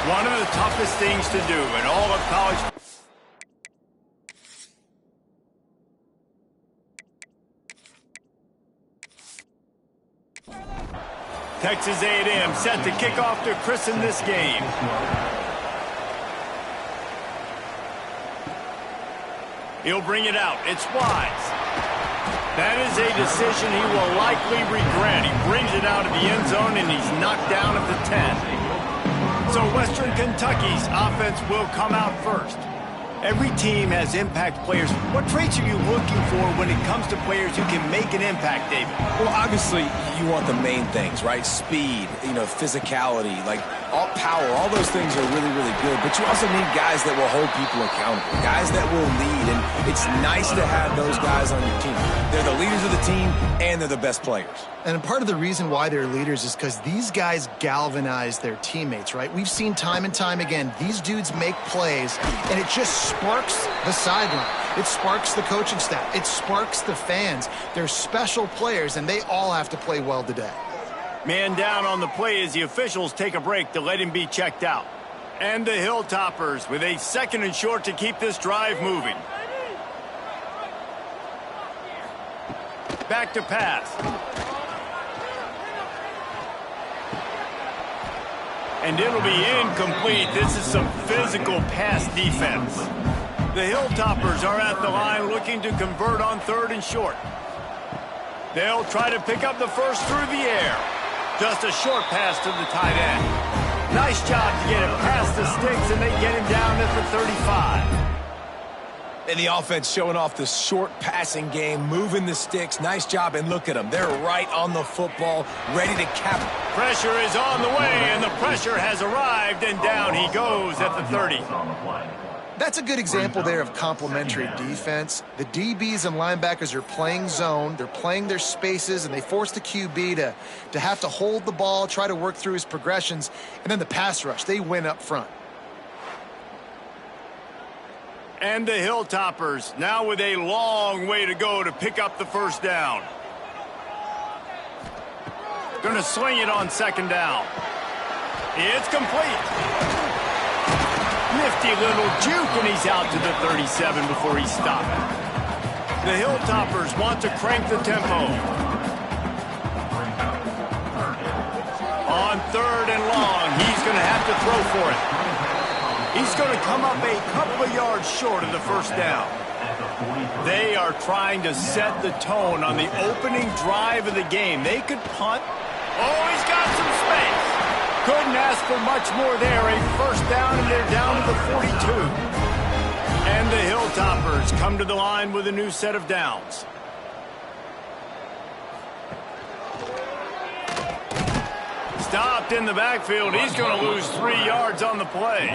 One of the toughest things to do in all of college. Texas A&M set to kick off to christen this game. He'll bring it out. It's Wise. That is a decision he will likely regret. He brings it out of the end zone, and he's knocked down at the 10. So Western Kentucky's offense will come out first. Every team has impact players. What traits are you looking for when it comes to players who can make an impact, David? Well, obviously, you want the main things, right? Speed, physicality, like all power, all those things are really, really good. But you also need guys that will hold people accountable, guys that will lead. And it's nice to have those guys on your team. They're the leaders of the team, and they're the best players. And part of the reason why they're leaders is because these guys galvanize their teammates, right? We've seen time and time again, these dudes make plays, and it just sparks the sideline. It sparks the coaching staff. It sparks the fans. They're special players, and they all have to play well today. Man down on the play as the officials take a break to let him be checked out. And the Hilltoppers with a 2nd and short to keep this drive moving. Back to pass. And it'll be incomplete. This is some physical pass defense. The Hilltoppers are at the line looking to convert on 3rd and short. They'll try to pick up the first through the air. Just a short pass to the tight end. Nice job to get it past the sticks, and they get him down at the 35. And the offense showing off the short passing game, moving the sticks. Nice job, and look at them. They're right on the football, ready to cap. Pressure is on the way, and the pressure has arrived, and down he goes at the 30. That's a good example there of complementary defense. The DBs and linebackers are playing zone, they're playing their spaces, and they force the QB to have to hold the ball, try to work through his progressions, and then the pass rush, they win up front. And the Hilltoppers now with a long way to go to pick up the first down. Gonna sling it on 2nd down. It's complete. Nifty little juke, and he's out to the 37 before he's stopped. The Hilltoppers want to crank the tempo. On 3rd and long, he's going to have to throw for it. He's going to come up a couple of yards short of the first down. They are trying to set the tone on the opening drive of the game. They could punt. Oh, he's got some space. Couldn't ask for much more there. A first down, and they're down to the 42. And the Hilltoppers come to the line with a new set of downs. Stopped in the backfield. He's going to lose 3 yards on the play.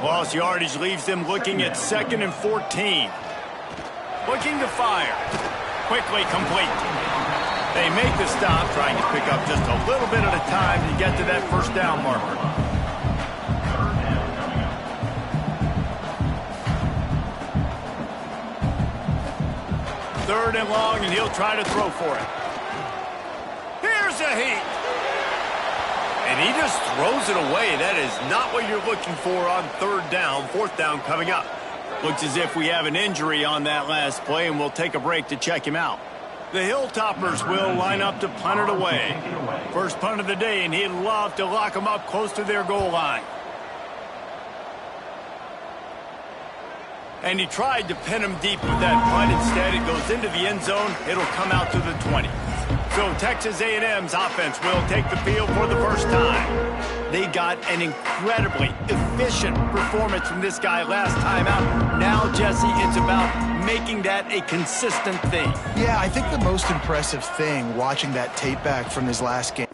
Lost yardage leaves them looking at 2nd and 14. Looking to fire. Quickly complete. They make the stop, trying to pick up just a little bit at a time to get to that first down marker. Third and long, and he'll try to throw for it. Here's a heat. And he just throws it away. That is not what you're looking for on 3rd down. 4th down coming up. Looks as if we have an injury on that last play, and we'll take a break to check him out. The Hilltoppers will line up to punt it away. First punt of the day, and he'd love to lock them up close to their goal line. And he tried to pin him deep with that punt. Instead, it goes into the end zone. It'll come out to the 20. So Texas A&M's offense will take the field for the first time. They got an incredibly efficient performance from this guy last time out. Now, Jesse, it's about making that a consistent thing. Yeah, I think the most impressive thing watching that tape back from his last game.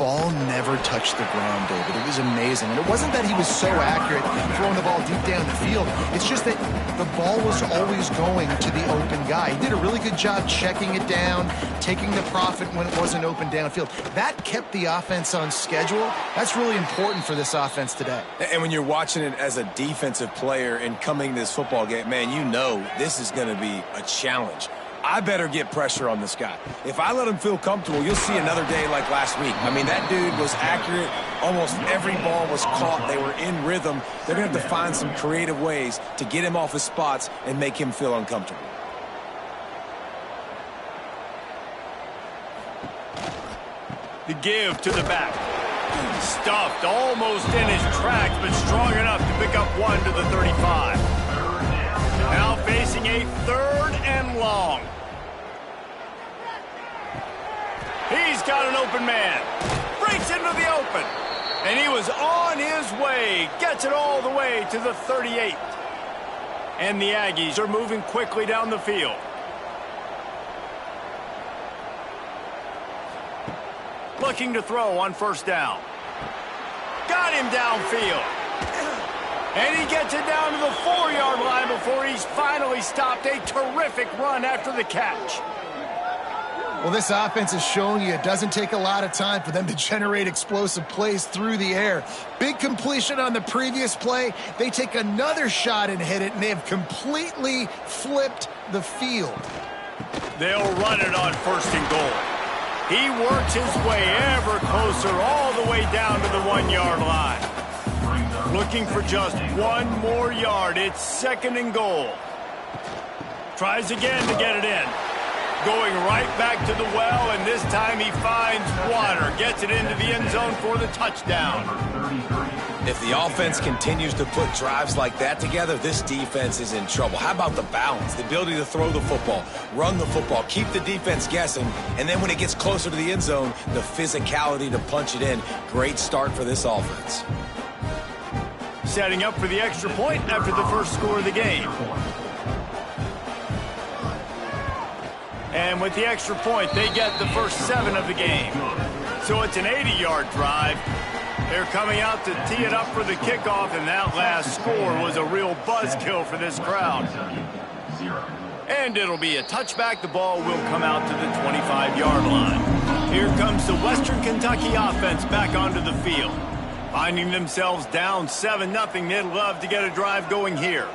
ball never touched the ground, David. It was amazing. And it wasn't that he was so accurate throwing the ball deep down the field. It's just that the ball was always going to the open guy. He did a really good job checking it down, taking the profit when it wasn't open downfield. That kept the offense on schedule. That's really important for this offense today. And when you're watching it as a defensive player and coming to this football game, man, you know this is going to be a challenge. I better get pressure on this guy. If I let him feel comfortable, you'll see another day like last week. I mean, that dude was accurate. Almost every ball was caught. They were in rhythm. They're going to have to find some creative ways to get him off his spots and make him feel uncomfortable. The give to the back. Stuffed almost in his tracks, but strong enough to pick up one to the 35. Now facing a 3rd and long. He's got an open man. Breaks into the open. And he was on his way. Gets it all the way to the 38. And the Aggies are moving quickly down the field. Looking to throw on 1st down. Got him downfield. And he gets it down to the 4-yard line before he's finally stopped. A terrific run after the catch. Well, this offense is showing you it doesn't take a lot of time for them to generate explosive plays through the air. Big completion on the previous play. They take another shot and hit it, and they have completely flipped the field. They'll run it on 1st and goal. He works his way ever closer all the way down to the 1-yard line. Looking for just 1 more yard. It's 2nd and goal. Tries again to get it in. Going right back to the well, and this time he finds water. Gets it into the end zone for the touchdown. If the offense continues to put drives like that together, this defense is in trouble. How about the balance, the ability to throw the football, run the football, keep the defense guessing, and then when it gets closer to the end zone, the physicality to punch it in. Great start for this offense. Setting up for the extra point after the first score of the game. And with the extra point, they get the first 7 of the game. So it's an 80-yard drive. They're coming out to tee it up for the kickoff, and that last score was a real buzzkill for this crowd. And it'll be a touchback. The ball will come out to the 25-yard line. Here comes the Western Kentucky offense back onto the field. Finding themselves down 7-0, they'd love to get a drive going here.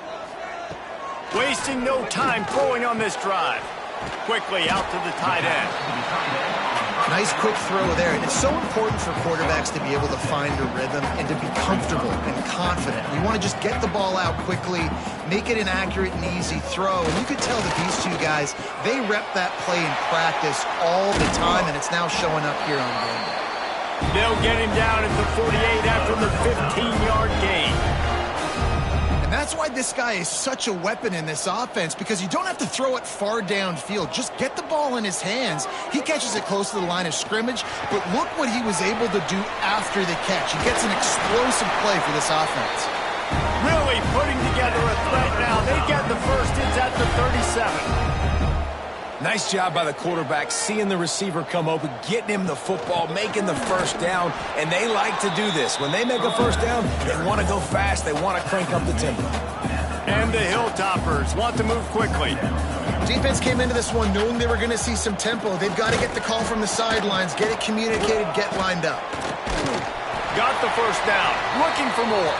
Wasting no time throwing on this drive. Quickly out to the tight end. Nice quick throw there. And it's so important for quarterbacks to be able to find a rhythm and to be comfortable and confident. You want to just get the ball out quickly, make it an accurate and easy throw. And you could tell that these two guys, they rep that play in practice all the time, and it's now showing up here on game day. They'll get him down at the 48 after the 15-yard gain. And that's why this guy is such a weapon in this offense, because you don't have to throw it far downfield. Just get the ball in his hands. He catches it close to the line of scrimmage, but look what he was able to do after the catch. He gets an explosive play for this offense. Really putting together a threat now. They get the first. It's at the 37. Nice job by the quarterback, seeing the receiver come open, getting him the football, making the first down, and they like to do this. When they make a first down, they want to go fast. They want to crank up the tempo. And the Hilltoppers want to move quickly. Defense came into this one knowing they were going to see some tempo. They've got to get the call from the sidelines, get it communicated, get lined up. Got the first down, looking for more.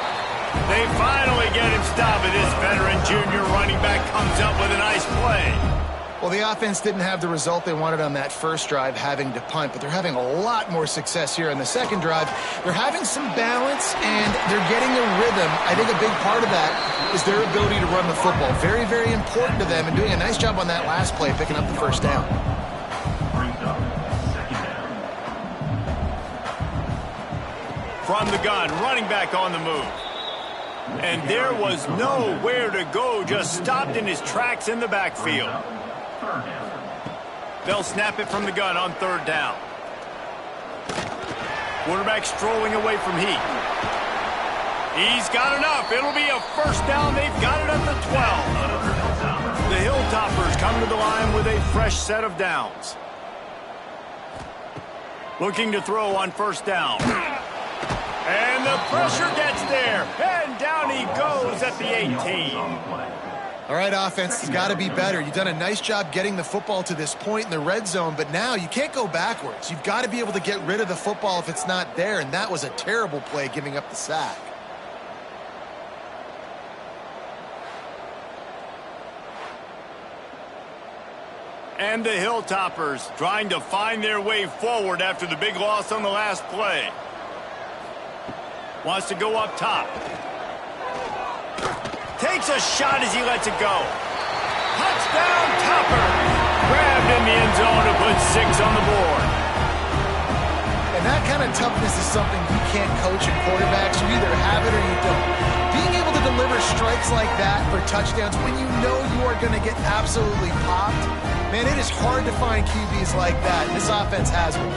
They finally get him stopped, and this veteran junior running back comes up with a nice play. Well, the offense didn't have the result they wanted on that first drive, having to punt, but they're having a lot more success here on the second drive. They're having some balance, and they're getting a rhythm. I think a big part of that is their ability to run the football. Very, very important to them, and doing a nice job on that last play, picking up the first down. From the gun, running back on the move. And there was nowhere to go, just stopped in his tracks in the backfield. They'll snap it from the gun on 3rd down. Quarterback strolling away from Heat. He's got enough. It'll be a first down. They've got it at the 12. The Hilltoppers come to the line with a fresh set of downs. Looking to throw on first down. And the pressure gets there. And down he goes at the 18. All right, offense, it's got to be better. You've done a nice job getting the football to this point in the red zone, but now you can't go backwards. You've got to be able to get rid of the football if it's not there, and that was a terrible play giving up the sack. And the Hilltoppers trying to find their way forward after the big loss on the last play. Wants to go up top. Takes a shot as he lets it go. Touchdown, Topper. Grabbed in the end zone to put 6 on the board. And that kind of toughness is something you can't coach in quarterbacks. You either have it or you don't. Being able to deliver strikes like that for touchdowns when you know you are going to get absolutely popped, man, it is hard to find QBs like that. This offense has one.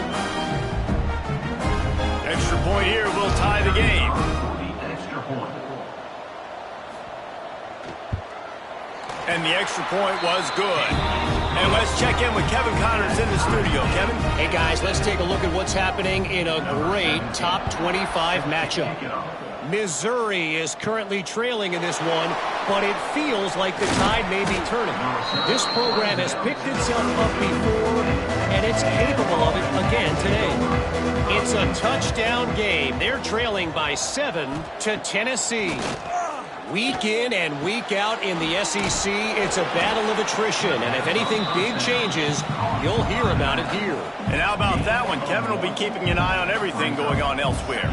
Extra point here will tie the game. And the extra point was good. And let's check in with Kevin Connors in the studio. Kevin? Hey, guys, let's take a look at what's happening in a great top 25 matchup. Missouri is currently trailing in this one, but it feels like the tide may be turning. This program has picked itself up before, and it's capable of it again today. It's a touchdown game. They're trailing by 7 to Tennessee. Week in and week out in the SEC, it's a battle of attrition, and if anything big changes, you'll hear about it here. And how about that one? Kevin will be keeping an eye on everything going on elsewhere.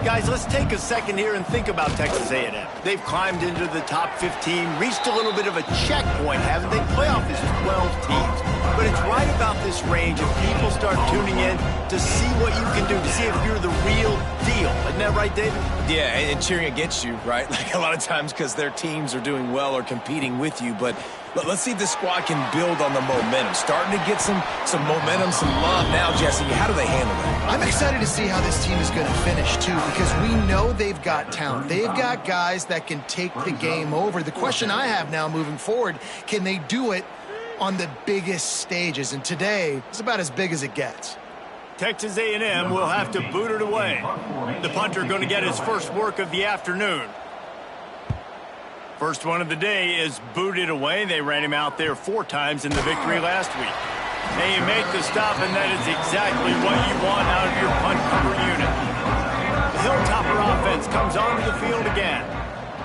Guys, let's take a second here and think about Texas A&M. They've climbed into the top 15, reached a little bit of a checkpoint, haven't they? Playoff is 12 teams. But it's right about this range if people start tuning in to see what you can do, to see if you're the real deal. Isn't that right, David? Yeah, and cheering against you, right? Like a lot of times because their teams are doing well or competing with you. But let's see if this squad can build on the momentum. Starting to get some momentum, some love now, Jesse. How do they handle that? I'm excited to see how this team is going to finish, too, because we know they've got talent. They've got guys that can take the game over. The question I have now moving forward, can they do it on the biggest stages? And today is about as big as it gets. Texas A&M will have to boot it away. The punter going to get his first work of the afternoon. First one of the day is booted away. They ran him out there 4 times in the victory last week. And you make the stop, and that is exactly what you want out of your punt cover unit. The Hilltopper offense comes onto the field again.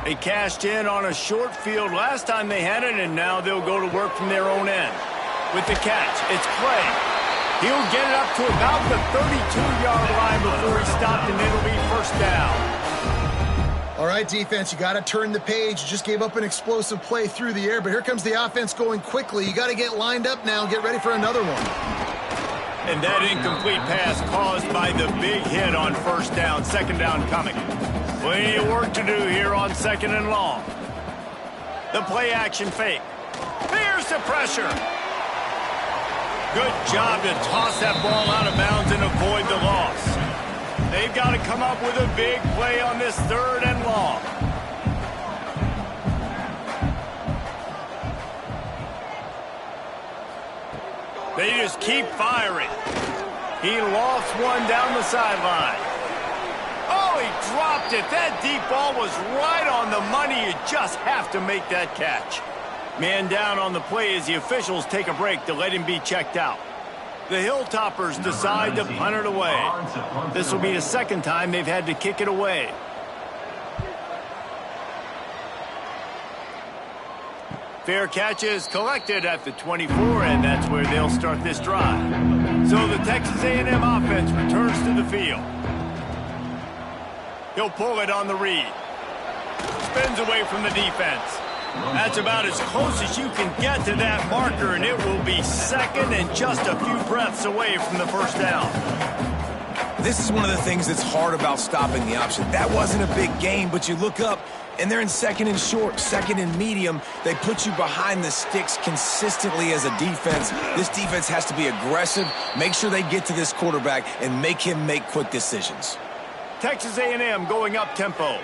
They cashed in on a short field last time they had it, and now they'll go to work from their own end. With the catch, it's Clay. He'll get it up to about the 32-yard line before he stopped, and it'll be first down. All right, defense, you got to turn the page. You just gave up an explosive play through the air, but here comes the offense going quickly. You got to get lined up now and get ready for another one. And that incomplete pass caused by the big hit on first down. Second down coming. Plenty of work to do here on second and long. The play action fake. There's the pressure. Good job to toss that ball out of bounds and avoid the loss. They've got to come up with a big play on this third and long. They just keep firing. He lofts one down the sideline. Oh, he dropped it. That deep ball was right on the money. You just have to make that catch. Man down on the play as the officials take a break to let him be checked out. The Hilltoppers decide to punt it away. This will be the second time they've had to kick it away. Fair catch is collected at the 24, and that's where they'll start this drive. So the Texas A&M offense returns to the field. He'll pull it on the read. Spins away from the defense. That's about as close as you can get to that marker, and it will be second and just a few breaths away from the first down. This is one of the things that's hard about stopping the option. That wasn't a big game, but you look up, and they're in second and short, second and medium. They put you behind the sticks consistently as a defense. This defense has to be aggressive, make sure they get to this quarterback, and make him make quick decisions. Texas A&M going up tempo.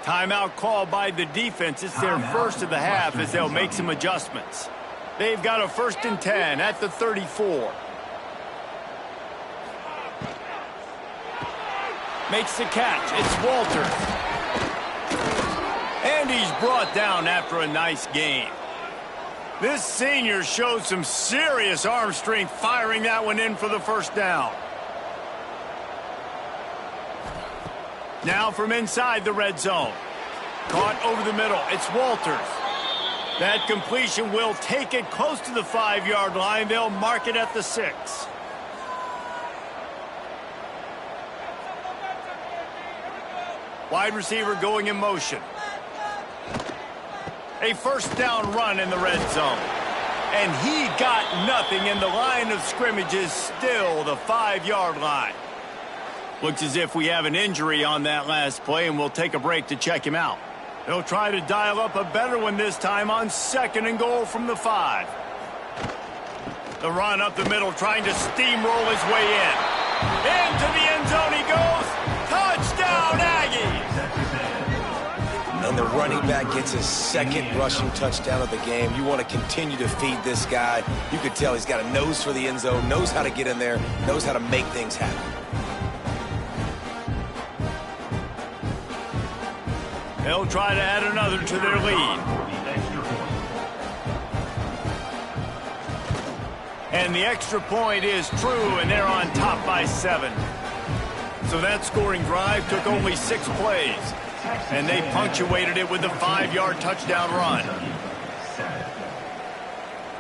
Timeout called by the defense. It's their first of the half as they'll make some adjustments. They've got a 1st and 10 at the 34. Makes the catch. It's Walters. And he's brought down after a nice gain. This senior showed some serious arm strength firing that one in for the first down. Now from inside the red zone. Caught over the middle. It's Walters. That completion will take it close to the 5-yard line. They'll mark it at the 6. Wide receiver going in motion. A first down run in the red zone. And he got nothing, and the line of scrimmage is still the 5-yard line. Looks as if we have an injury on that last play, and we'll take a break to check him out. He'll try to dial up a better one this time on 2nd and goal from the 5. The run up the middle, trying to steamroll his way in. Into the end zone he goes. Touchdown, Aggies! And the running back gets his 2nd rushing touchdown of the game. You want to continue to feed this guy. You could tell he's got a nose for the end zone, knows how to get in there, knows how to make things happen. They'll try to add another to their lead. And the extra point is true, and they're on top by 7. So that scoring drive took only 6 plays. And they punctuated it with a 5-yard touchdown run.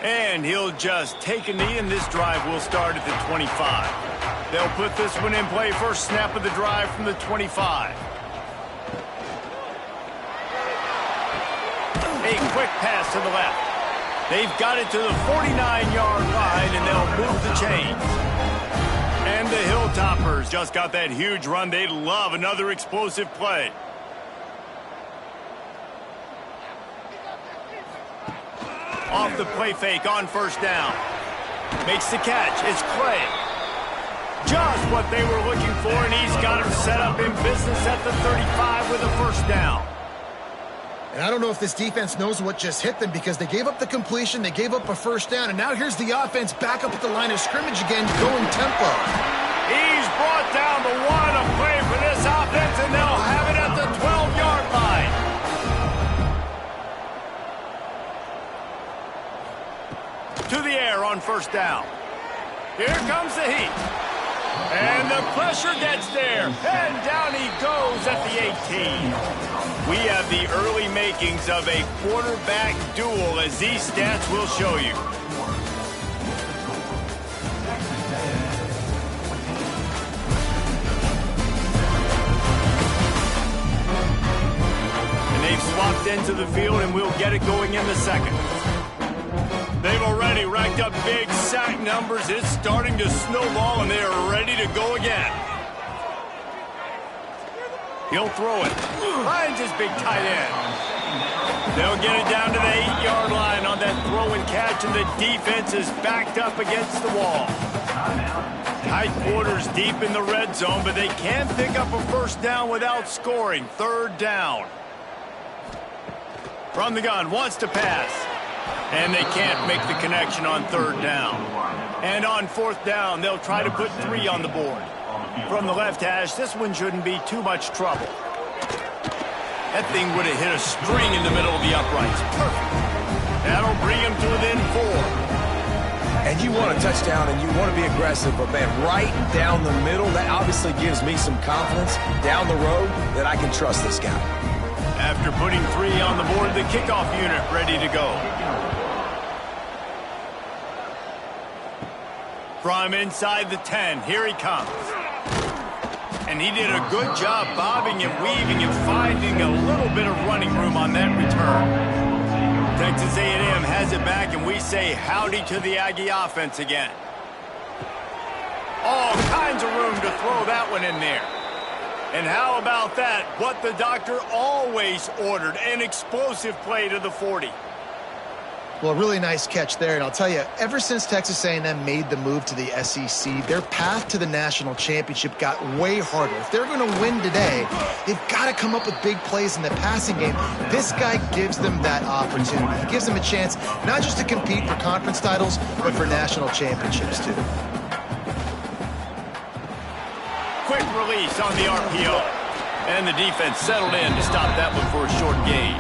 And he'll just take a knee, and this drive will start at the 25. They'll put this one in play. First snap of the drive from the 25. A quick pass to the left. They've got it to the 49-yard line, and they'll move the chains. And the Hilltoppers just got that huge run. They love another explosive play. Off the play fake on first down. Makes the catch. It's Clay. Just what they were looking for, and he's got him set up in business at the 35 with a first down. And I don't know if this defense knows what just hit them, because they gave up the completion, they gave up a first down, and now here's the offense back up at the line of scrimmage again, going tempo. He's brought down the 1 of play for this offense, and they'll have it at the 12-yard line. To the air on first down. Here comes the heat. And the pressure gets there. And down he goes at the 18. We have the early makings of a quarterback duel, as these stats will show you. And they've swapped into the field, and we'll get it going in the 2nd. They've already racked up big sack numbers. It's starting to snowball, and they are ready to go again. He'll throw it. Finds his big tight end. They'll get it down to the 8-yard line on that throw and catch, and the defense is backed up against the wall. Tight quarters deep in the red zone, but they can't pick up a first down without scoring. 3rd down. From the gun, wants to pass. And they can't make the connection on 3rd down. And on 4th down, they'll try to put 3 on the board. From the left hash, this one shouldn't be too much trouble. That thing would have hit a string in the middle of the uprights. Perfect. That'll bring him to within 4. And you want a touchdown, and you want to be aggressive, but, man, right down the middle, that obviously gives me some confidence down the road that I can trust this guy. After putting 3 on the board, the kickoff unit ready to go. From inside the 10, here he comes. And he did a good job bobbing and weaving and finding a little bit of running room on that return. Texas A&M has it back, and we say howdy to the Aggie offense again. All kinds of room to throw that one in there. And how about that? What the doctor always ordered, an explosive play to the 40. Well, really nice catch there, and I'll tell you, ever since Texas A&M made the move to the SEC, their path to the national championship got way harder. If they're going to win today, they've got to come up with big plays in the passing game. This guy gives them that opportunity. He gives them a chance not just to compete for conference titles, but for national championships, too. Quick release. pace on the RPO. And the defense settled in to stop that one for a short gain.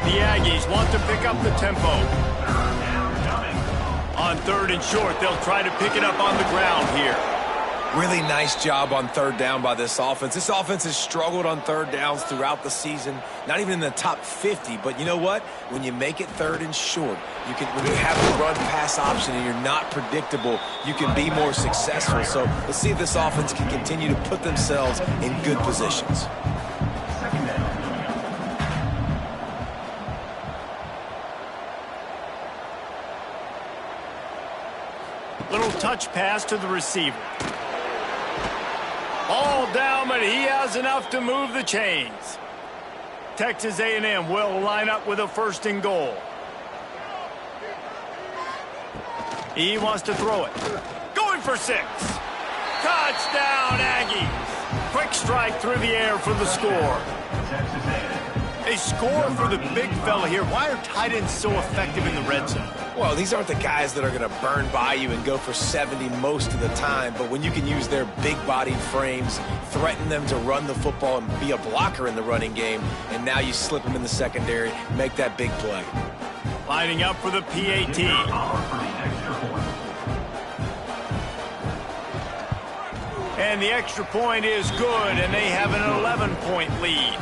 The Aggies want to pick up the tempo. On 3rd and short, they'll try to pick it up on the ground here. Really nice job on 3rd down by this offense. This offense has struggled on 3rd downs throughout the season. Not even in the top 50, but you know what? When you make it 3rd and short, when you have the run-pass option and you're not predictable, you can be more successful. So let's see if this offense can continue to put themselves in good positions. Little touch pass to the receiver. All down, but he has enough to move the chains. Texas A&M will line up with a 1st and goal. He wants to throw it. Going for 6. Touchdown, Aggies. Quick strike through the air for the score. They score for the big fella here. Why are tight ends so effective in the red zone? Well, these aren't the guys that are going to burn by you and go for 70 most of the time, but when you can use their big-bodied frames, threaten them to run the football and be a blocker in the running game, and now you slip them in the secondary, make that big play. Lining up for the PAT. And the extra point is good, and they have an 11-point lead.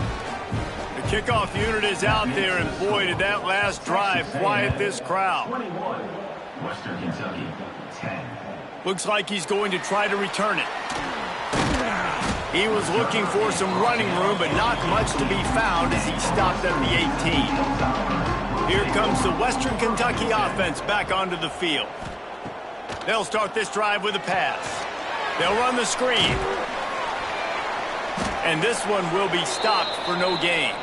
The kickoff unit is out there, and boy, did that last drive quiet this crowd. 21, Western Kentucky, 10. Looks like he's going to try to return it. He was looking for some running room, but not much to be found as he stopped at the 18. Here comes the Western Kentucky offense back onto the field. They'll start this drive with a pass. They'll run the screen. And this one will be stopped for no gain.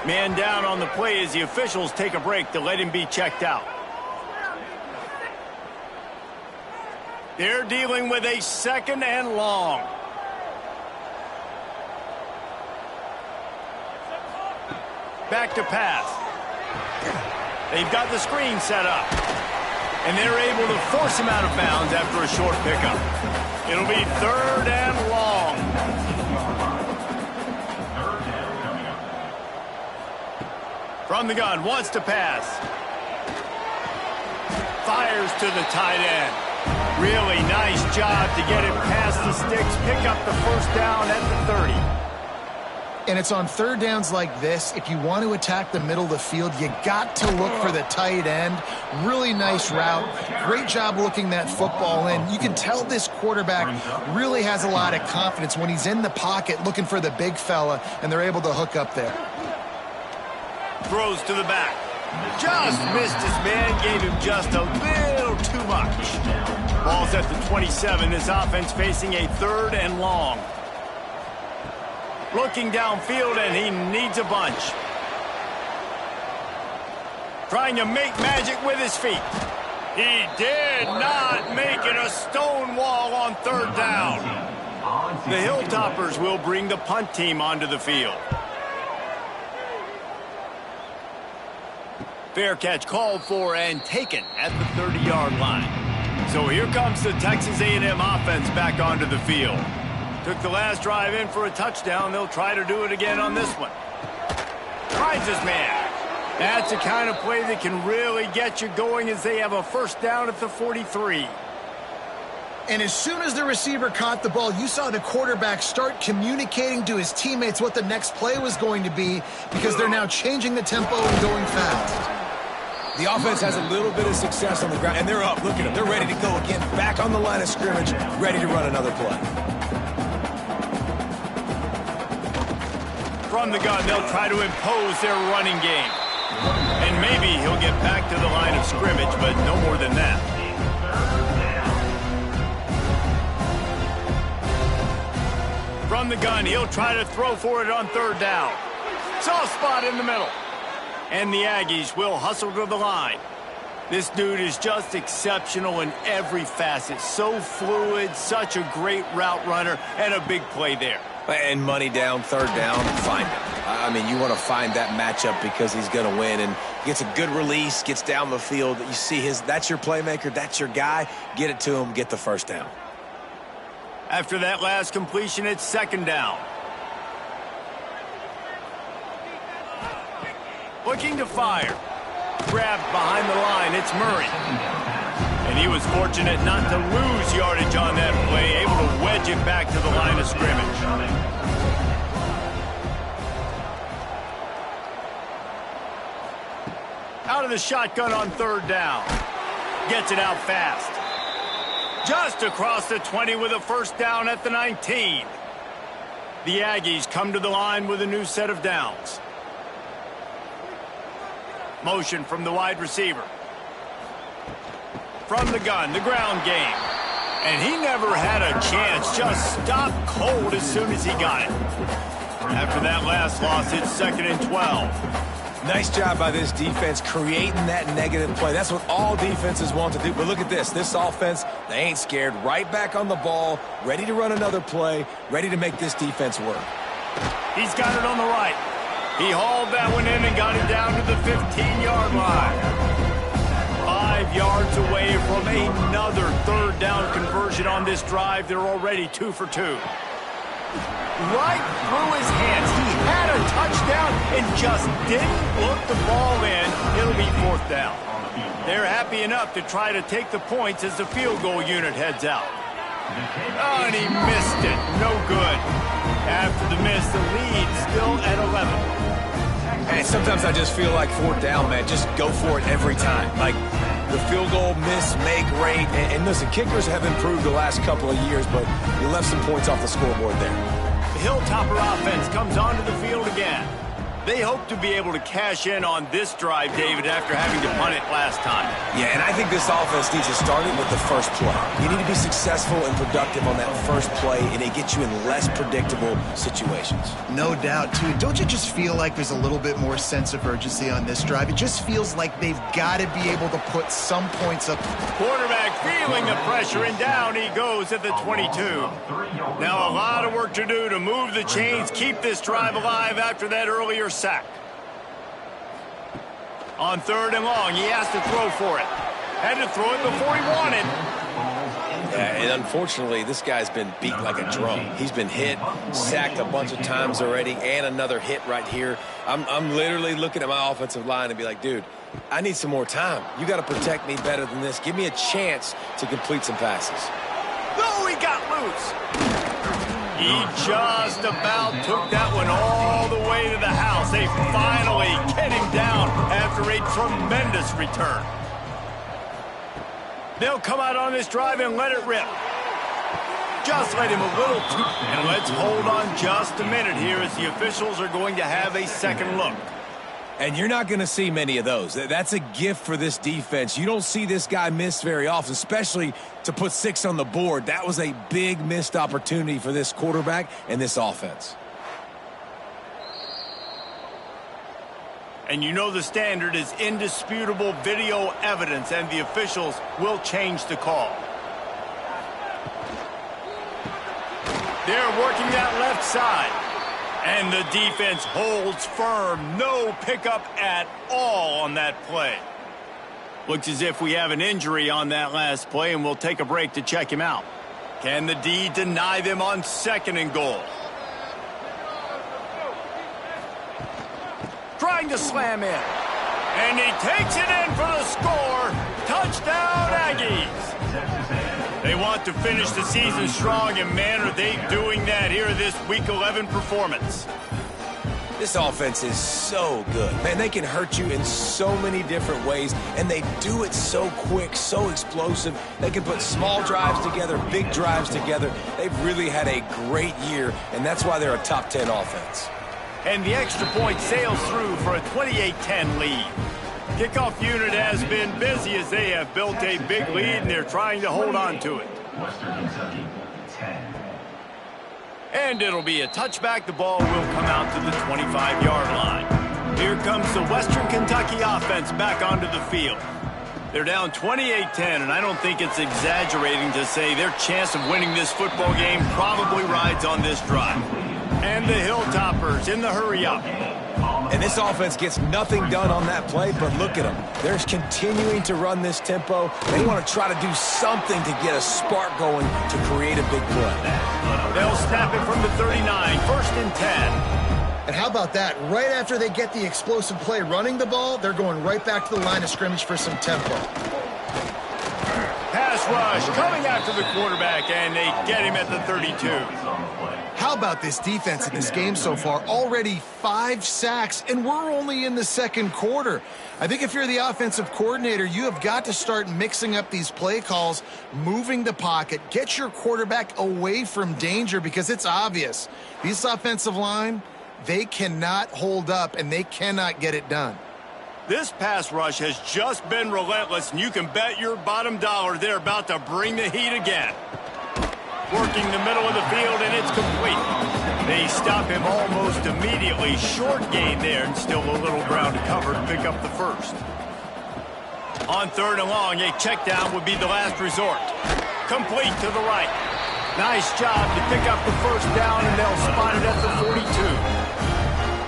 Man down on the play as the officials take a break to let him be checked out. They're dealing with a 2nd and long. Back to pass. They've got the screen set up. And they're able to force him out of bounds after a short pickup. It'll be 3rd and long. From the gun, wants to pass. Fires to the tight end. Really nice job to get it past the sticks, pick up the 1st down at the 30. And it's on 3rd downs like this, if you want to attack the middle of the field, you got to look for the tight end. Really nice route. Great job looking that football in. You can tell this quarterback really has a lot of confidence when he's in the pocket looking for the big fella, and they're able to hook up there. Throws to the back. Just missed his man, gave him just a little too much. Ball's at the 27. This offense facing a 3rd and long. Looking downfield, and he needs a bunch. Trying to make magic with his feet. He did not make it a stone wall on 3rd down. The Hilltoppers will bring the punt team onto the field. Fair catch called for and taken at the 30-yard line. So here comes the Texas A&M offense back onto the field. Took the last drive in for a touchdown. They'll try to do it again on this one. Finds his man. That's the kind of play that can really get you going as they have a 1st down at the 43. And as soon as the receiver caught the ball, you saw the quarterback start communicating to his teammates what the next play was going to be because they're now changing the tempo and going fast. The offense has a little bit of success on the ground, and they're up. Look at them. They're ready to go again, back on the line of scrimmage, ready to run another play. From the gun, they'll try to impose their running game. And maybe he'll get back to the line of scrimmage, but no more than that. From the gun, he'll try to throw for it on 3rd down. Soft spot in the middle. And the Aggies will hustle to the line. This dude is just exceptional in every facet. So fluid, such a great route runner, and a big play there. And money down, 3rd down, find him. I mean, you want to find that matchup because he's going to win. And gets a good release, gets down the field. You see that's your playmaker, that's your guy. Get it to him, get the 1st down. After that last completion, it's second down. Looking to fire. Grabbed behind the line, it's Murray. And he was fortunate not to lose yardage on that play, able to wedge it back to the line of scrimmage. Out of the shotgun on third down. Gets it out fast. Just across the 20 with a first down at the 19. The Aggies come to the line with a new set of downs. Motion from the wide receiver. From the gun, the ground game. And he never had a chance, just stopped cold as soon as he got it. After that last loss, it's second and 12. Nice job by this defense creating that negative play. That's what all defenses want to do. But look at this. This offense, they ain't scared. Right back on the ball, ready to run another play, ready to make this defense work. He's got it on the right. He hauled that one in and got it down to the 15-yard line. 5 yards away from another third down conversion on this drive. They're already 2 for 2. Right through his hands. He had a touchdown and just didn't look the ball in. It'll be fourth down. They're happy enough to try to take the points as the field goal unit heads out. Oh, and he missed it. No good. After the miss, the lead still at 11. And sometimes I just feel like fourth down, man. Just go for it every time. Like the field goal miss, make rate. And listen, kickers have improved the last couple of years, but you left some points off the scoreboard there. The Hilltopper offense comes onto the field again. They hope to be able to cash in on this drive, David, after having to punt it last time. Yeah, and I think this offense needs to start it with the first play. You need to be successful and productive on that first play, and it gets you in less predictable situations. No doubt, too. Don't you just feel like there's a little bit more sense of urgency on this drive? It just feels like they've got to be able to put some points up. Quarterback feeling the pressure, and down he goes at the 22. Now a lot of work to do to move the chains, keep this drive alive after that earlier sack. On third and long, he has to throw for it. Had to throw it before he wanted. Yeah, and unfortunately, this guy's been beat like a drum. He's been hit, sacked a bunch of times already, and another hit right here. I'm literally looking at my offensive line and be like, dude, I need some more time. You got to protect me better than this. Give me a chance to complete some passes. Oh, he got loose. He just about took that one all the way to the house. They finally get him down after a tremendous return. They'll come out on this drive and let it rip. Just let him a little too. And let's hold on just a minute here as the officials are going to have a second look. And you're not going to see many of those. That's a gift for this defense. You don't see this guy miss very often, especially to put 6 on the board. That was a big missed opportunity for this quarterback and this offense. And you know the standard is indisputable video evidence, and the officials will change the call. They're working that left side. And the defense holds firm. No pickup at all on that play. Looks as if we have an injury on that last play, and we'll take a break to check him out. Can the D deny them on second and goal? Trying to slam in. And he takes it in for the score. Touchdown, Aggies. They want to finish the season strong, and man, are they doing that here in this Week 11 performance. This offense is so good. Man, they can hurt you in so many different ways, and they do it so quick, so explosive. They can put small drives together, big drives together. They've really had a great year, and that's why they're a top 10 offense. And the extra point sails through for a 28-10 lead. Kickoff unit has been busy as they have built a big lead, and they're trying to hold on to it. Western Kentucky, 10. And it'll be a touchback. The ball will come out to the 25-yard line. Here comes the Western Kentucky offense back onto the field. They're down 28-10, and I don't think it's exaggerating to say their chance of winning this football game probably rides on this drive. And the Hilltoppers in the hurry-up. And this offense gets nothing done on that play, but look at them. They're continuing to run this tempo. They want to try to do something to get a spark going to create a big play. They'll snap it from the 39, 1st and 10. And how about that? Right after they get the explosive play running the ball, they're going right back to the line of scrimmage for some tempo. Pass rush coming after the quarterback, and they get him at the 32. How about this defense in this game so far? Already 5 sacks, and we're only in the second quarter. I think if you're the offensive coordinator, you have got to start mixing up these play calls, moving the pocket, get your quarterback away from danger, because it's obvious. This offensive line, they cannot hold up, and they cannot get it done. This pass rush has just been relentless, and you can bet your bottom dollar they're about to bring the heat again. Working the middle of the field, and it's complete. They stop him almost immediately. Short gain there, and still a little ground to cover to pick up the first. On 3rd and long, a check down would be the last resort. Complete to the right. Nice job to pick up the first down, and they'll spot it at the 42.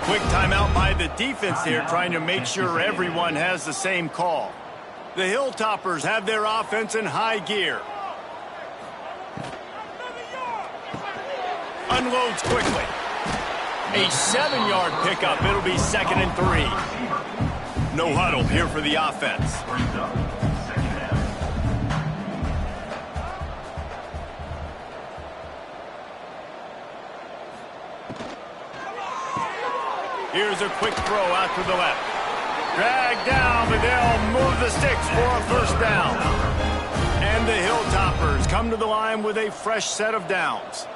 Quick timeout by the defense there, trying to make sure everyone has the same call. The Hilltoppers have their offense in high gear. Unloads quickly. A 7-yard pickup. It'll be 2nd and 3. No huddle here for the offense. Here's a quick throw out to the left. Drag down, but they'll move the sticks for a first down. And the Hilltoppers come to the line with a fresh set of downs.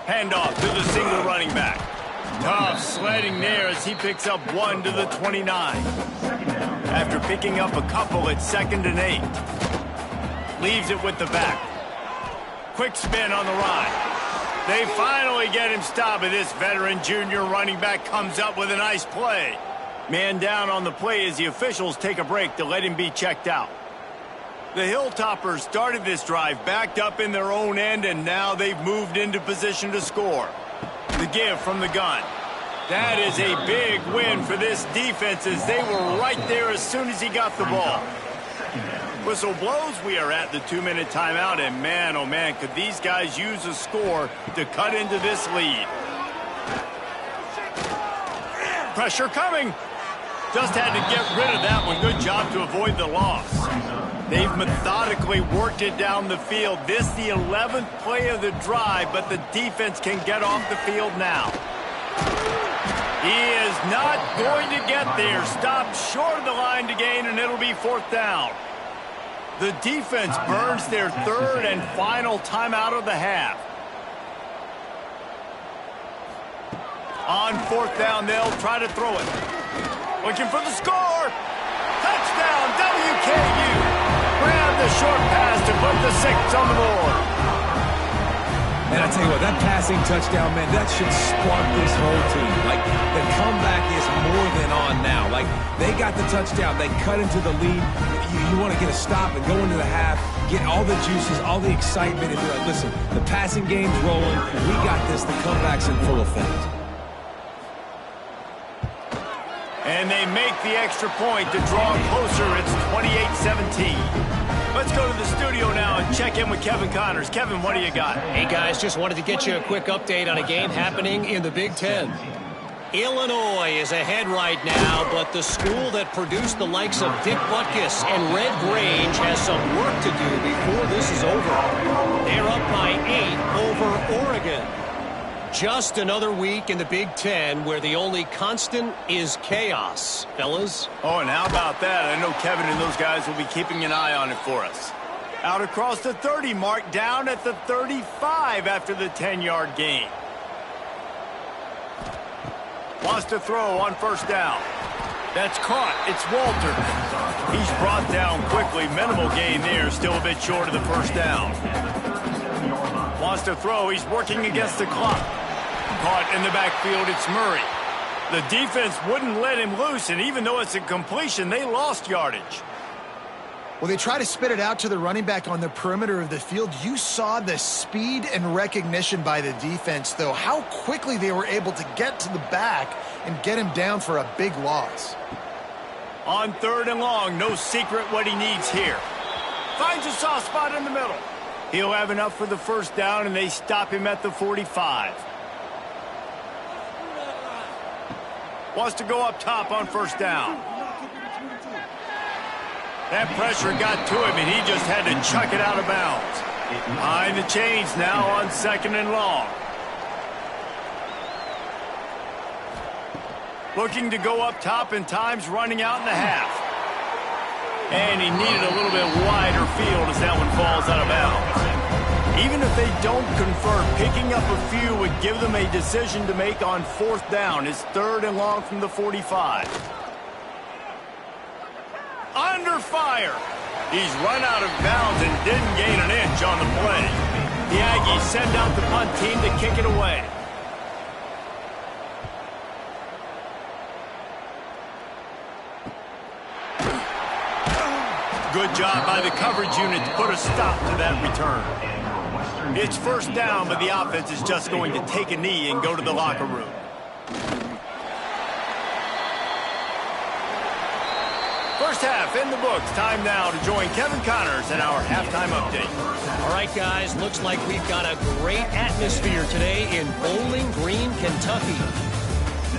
Handoff to the single running back. Tough sledding there as he picks up 1 to the 29. After picking up a couple at 2nd and 8. Leaves it with the back. Quick spin on the ride. They finally get him stopped, and this veteran junior running back comes up with a nice play. Man down on the play as the officials take a break to let him be checked out. The Hilltoppers started this drive backed up in their own end, and now they've moved into position to score. The give from the gun. That is a big win for this defense, as they were right there as soon as he got the ball. Whistle blows. We are at the 2-minute timeout, and man, oh man, could these guys use a score to cut into this lead. Pressure coming. Just had to get rid of that one. Good job to avoid the loss. They've methodically worked it down the field. This the 11th play of the drive, but the defense can get off the field now. He is not going to get there. Stopped short of the line to gain, and it'll be 4th down. The defense burns their 3rd and final timeout of the half. On 4th down, they'll try to throw it. Looking for the score. Touchdown, WKU. Grab the short pass to put the 6 on the board. And I tell you what, that passing touchdown, man, that should spark this whole team. Like, the comeback is more than on now. Like, they got the touchdown. They cut into the lead. You want to get a stop and go into the half, get all the juices, all the excitement, and be like, listen, the passing game's rolling. We got this. The comeback's in full effect. And they make the extra point to draw closer. It's 28-17. Let's go to the studio now and check in with Kevin Connors. Kevin, what do you got? Hey, guys, just wanted to get you a quick update on a game happening in the Big Ten. Illinois is ahead right now, but the school that produced the likes of Dick Butkus and Red Grange has some work to do before this is over. They're up by 8 over Oregon. Just another week in the Big Ten where the only constant is chaos, fellas. Oh, and how about that? I know Kevin and those guys will be keeping an eye on it for us. Out across the 30 mark, down at the 35 after the 10-yard gain. Wants to throw on 1st down. That's caught. It's Walter. He's brought down quickly. Minimal gain there. Still a bit short of the 1st down. Wants to throw. He's working against the clock. Caught in the backfield. It's Murray. The defense wouldn't let him loose, and even though it's a completion, they lost yardage. Well, they try to spit it out to the running back on the perimeter of the field. You saw the speed and recognition by the defense, though, how quickly they were able to get to the back and get him down for a big loss. On 3rd and long, no secret what he needs here. Finds a soft spot in the middle. He'll have enough for the first down, and they stop him at the 45. Wants to go up top on 1st down. That pressure got to him, and he just had to chuck it out of bounds. Behind the chains now on 2nd and long. Looking to go up top, and time's running out in the half. And he needed a little bit wider field as that one falls out of bounds. Even if they don't convert, picking up a few would give them a decision to make on 4th down. It's 3rd and long from the 45. Under fire. He's run out of bounds and didn't gain an inch on the play. The Aggies send out the punt team to kick it away. Good job by the coverage unit to put a stop to that return. It's 1st down, but the offense is just going to take a knee and go to the locker room. First half in the books. Time now to join Kevin Connors in our halftime update. All right, guys, looks like we've got a great atmosphere today in Bowling Green, Kentucky.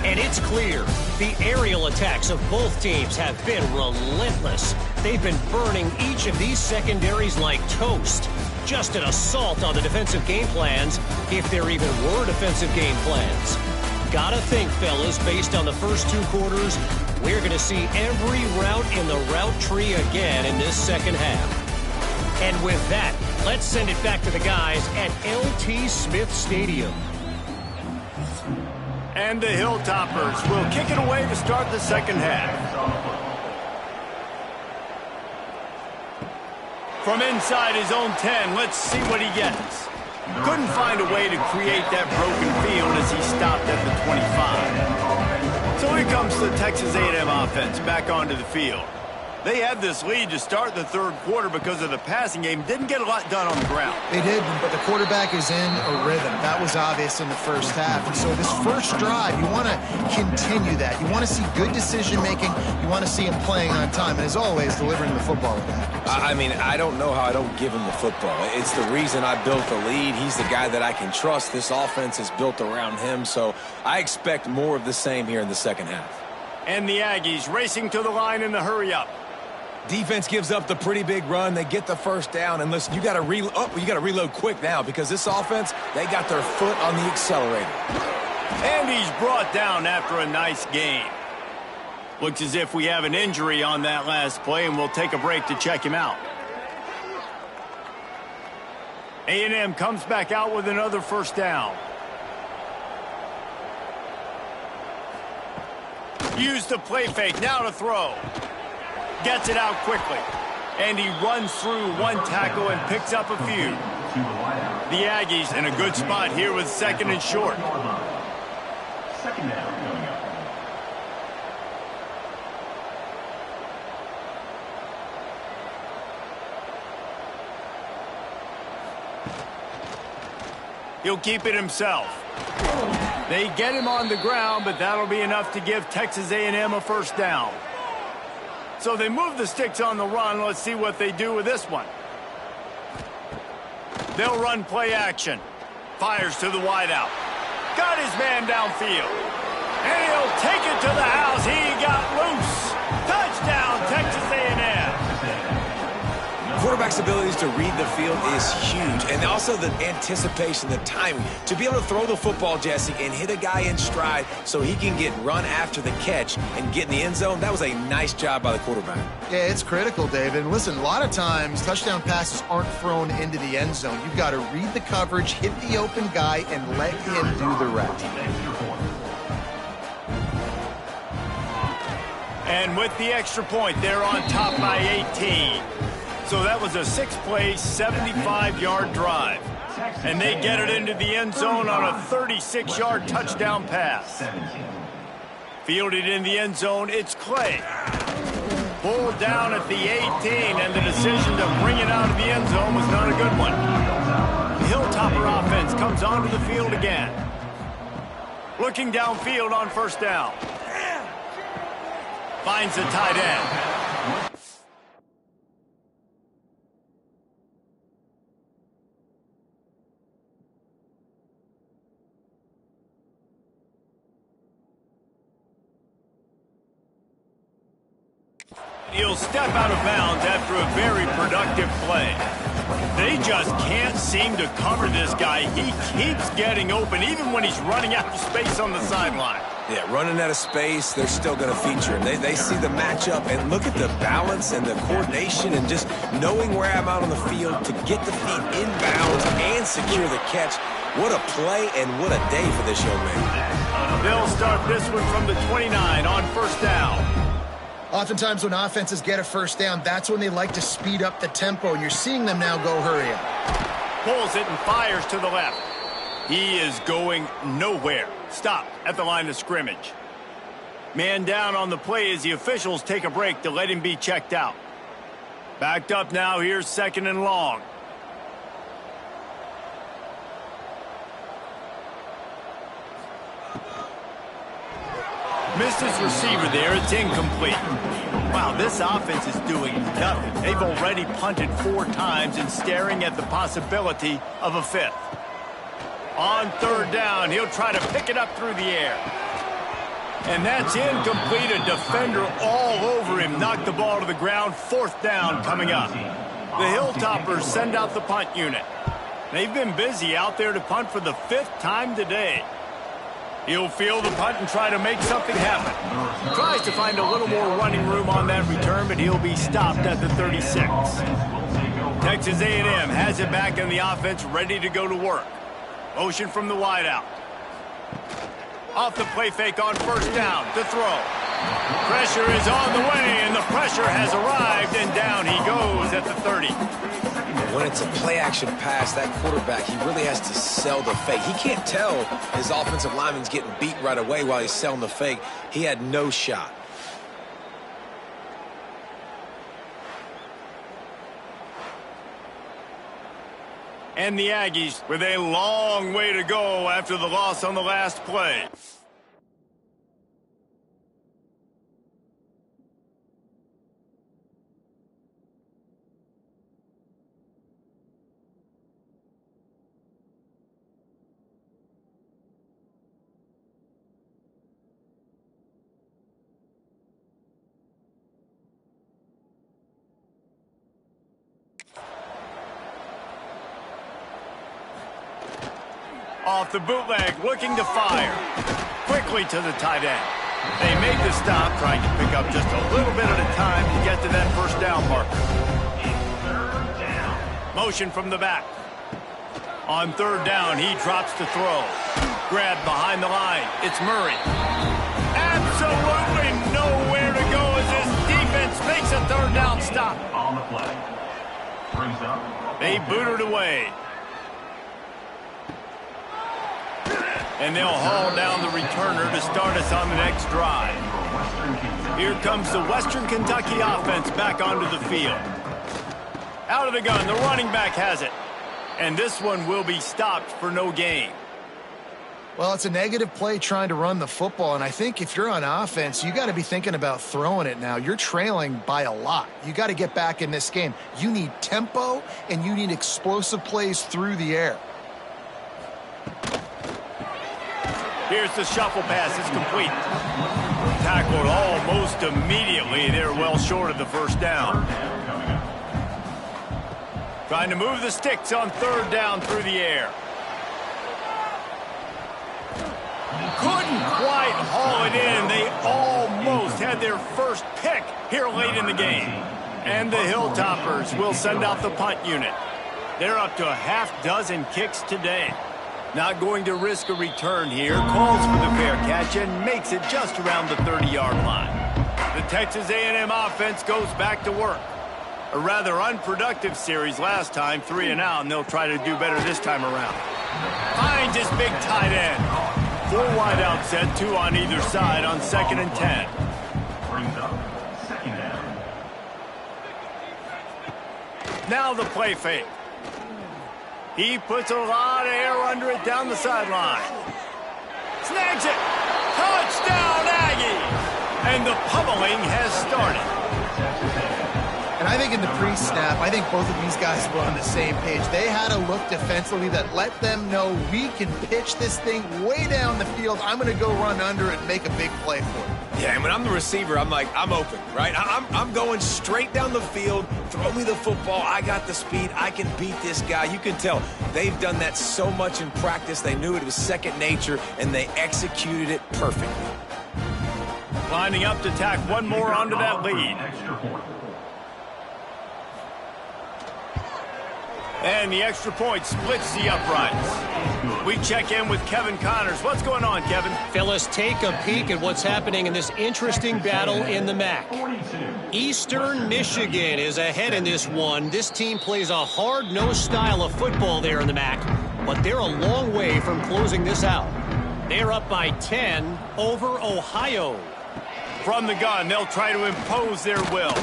And it's clear the aerial attacks of both teams have been relentless. They've been burning each of these secondaries like toast. Just an assault on the defensive game plans, if there even were defensive game plans. Gotta think, fellas, based on the first 2 quarters, we're going to see every route in the route tree again in this 2nd half. And with that, let's send it back to the guys at LT Smith Stadium. And the Hilltoppers will kick it away to start the 2nd half. From inside his own 10, let's see what he gets. Couldn't find a way to create that broken field as he stopped at the 25. So here comes the Texas A&M offense back onto the field. They had this lead to start the 3rd quarter because of the passing game. Didn't get a lot done on the ground. They did, but the quarterback is in a rhythm. That was obvious in the 1st half. And so this first drive, you want to continue that. You want to see good decision-making. You want to see him playing on time. And as always, delivering the football with that. I mean, I don't know how I don't give him the football. It's the reason I built the lead. He's the guy that I can trust. This offense is built around him. So I expect more of the same here in the 2nd half. And the Aggies racing to the line in the hurry-up. Defense gives up the pretty big run. They get the 1st down. And listen, you got to reload quick now because this offense, they got their foot on the accelerator. And he's brought down after a nice gain. Looks as if we have an injury on that last play, and we'll take a break to check him out. A&M comes back out with another 1st down. Use the play fake, now to throw. Gets it out quickly. And he runs through 1 tackle and picks up a few. The Aggies in a good spot here with 2nd and short. 2nd down coming up. He'll keep it himself. They get him on the ground, but that'll be enough to give Texas A&M a 1st down. So they move the sticks on the run. Let's see what they do with this one. They'll run play action. Fires to the wideout. Got his man downfield. And he'll take it to the house. He got loose. Touchdown, Texas A&M. Quarterback's abilities to read the field is huge. And also the anticipation, the timing. To be able to throw the football, Jesse, and hit a guy in stride so he can get run after the catch and get in the end zone, that was a nice job by the quarterback. Yeah, it's critical, David. And listen, a lot of times touchdown passes aren't thrown into the end zone. You've got to read the coverage, hit the open guy, and let him do the rest. And with the extra point, they're on top by 18. So that was a 6-play, 75-yard drive. And they get it into the end zone on a 36-yard touchdown pass. Fielded in the end zone, it's Clay. Pulled down at the 18, and the decision to bring it out of the end zone was not a good one. The Hilltopper offense comes onto the field again. Looking downfield on first down. Finds the tight end. He'll step out of bounds after a very productive play. They just can't seem to cover this guy. He keeps getting open, even when he's running out of space on the sideline. Yeah, running out of space, they're still going to feature him. They see the matchup, and look at the balance and the coordination and just knowing where I'm out on the field to get the feet inbounds and secure the catch. What a play and what a day for this young man. They'll start this one from the 29 on first down. Oftentimes when offenses get a first down, that's when they like to speed up the tempo, and you're seeing them now go hurry up. Pulls it and fires to the left. He is going nowhere. Stop at the line of scrimmage. Man down on the play as the officials take a break to let him be checked out. Backed up now, here's second and long. Missed his receiver there. It's incomplete. Wow, this offense is doing nothing. They've already punted 4 times and staring at the possibility of a 5th. On third down, he'll try to pick it up through the air. And that's incomplete. A defender all over him. Knocked the ball to the ground. 4th down coming up. The Hilltoppers send out the punt unit. They've been busy out there to punt for the 5th time today. He'll field the punt and try to make something happen. Tries to find a little more running room on that return, but he'll be stopped at the 36. Texas A&M has it back in the offense, ready to go to work. Motion from the wideout. Off the play fake on first down to throw. Pressure is on the way, and the pressure has arrived, and down he goes at the 30. When it's a play-action pass, that quarterback, he really has to sell the fake. He can't tell his offensive lineman's getting beat right away while he's selling the fake. He had no shot. And the Aggies with a long way to go after the loss on the last play. Off the bootleg, looking to fire. Quickly to the tight end. They make the stop, trying to pick up just a little bit at a time to get to that first down marker. Motion from the back. On third down, he drops to throw. Grabbed behind the line. It's Murray. Absolutely nowhere to go as this defense makes a third down stop. On the play. Brings up. They boot it away. And they'll haul down the returner to start us on the next drive. Here comes the Western Kentucky offense back onto the field. Out of the gun, the running back has it. And this one will be stopped for no gain. Well, it's a negative play trying to run the football, and I think if you're on offense, you got to be thinking about throwing it now. You're trailing by a lot. You got to get back in this game. You need tempo, and you need explosive plays through the air. Here's the shuffle pass. It's complete. Tackled almost immediately. They're well short of the first down. Trying to move the sticks on third down through the air. Couldn't quite haul it in. They almost had their first pick here late in the game. And the Hilltoppers will send out the punt unit. They're up to a half-dozen kicks today. Not going to risk a return here. Calls for the fair catch and makes it just around the 30-yard line. The Texas A&M offense goes back to work. A rather unproductive series last time, 3 and out, and they'll try to do better this time around. Finds his big tight end. 4 wide out set, 2 on either side on 2nd and 10. Brings up second down. Now the play fake. He puts a lot of air under it down the sideline. Snags it. Touchdown, Aggie. And the pummeling has started. And I think in the pre-snap, I think both of these guys were on the same page. They had a look defensively that let them know we can pitch this thing way down the field. I'm going to go run under it and make a big play for it. Yeah, and when I'm the receiver, I'm like, I'm open, right? I'm going straight down the field. Throw me the football. I got the speed. I can beat this guy. You can tell they've done that so much in practice. They knew it was second nature, and they executed it perfectly. Lining up to tack one more onto that lead. And the extra point splits the uprights. We check in with Kevin Connors. What's going on, Kevin? Fellas, take a peek at what's happening in this interesting battle in the MAC. Eastern Michigan is ahead in this one. This team plays a hard-nosed style of football there in the MAC, but they're a long way from closing this out. They're up by 10 over Ohio. From the gun, they'll try to impose their will.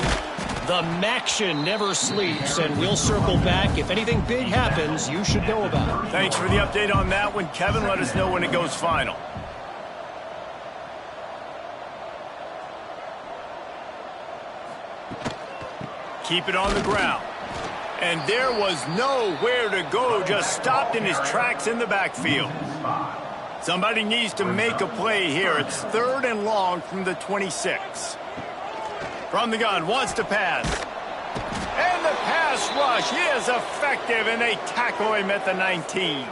The Maction never sleeps, and we'll circle back. If anything big happens, you should know about it. Thanks for the update on that one, Kevin. Let us know when it goes final. Keep it on the ground. And there was nowhere to go, just stopped in his tracks in the backfield. Somebody needs to make a play here. It's 3rd and long from the 26. From the gun, wants to pass. And the pass rush is effective, and they tackle him at the 19.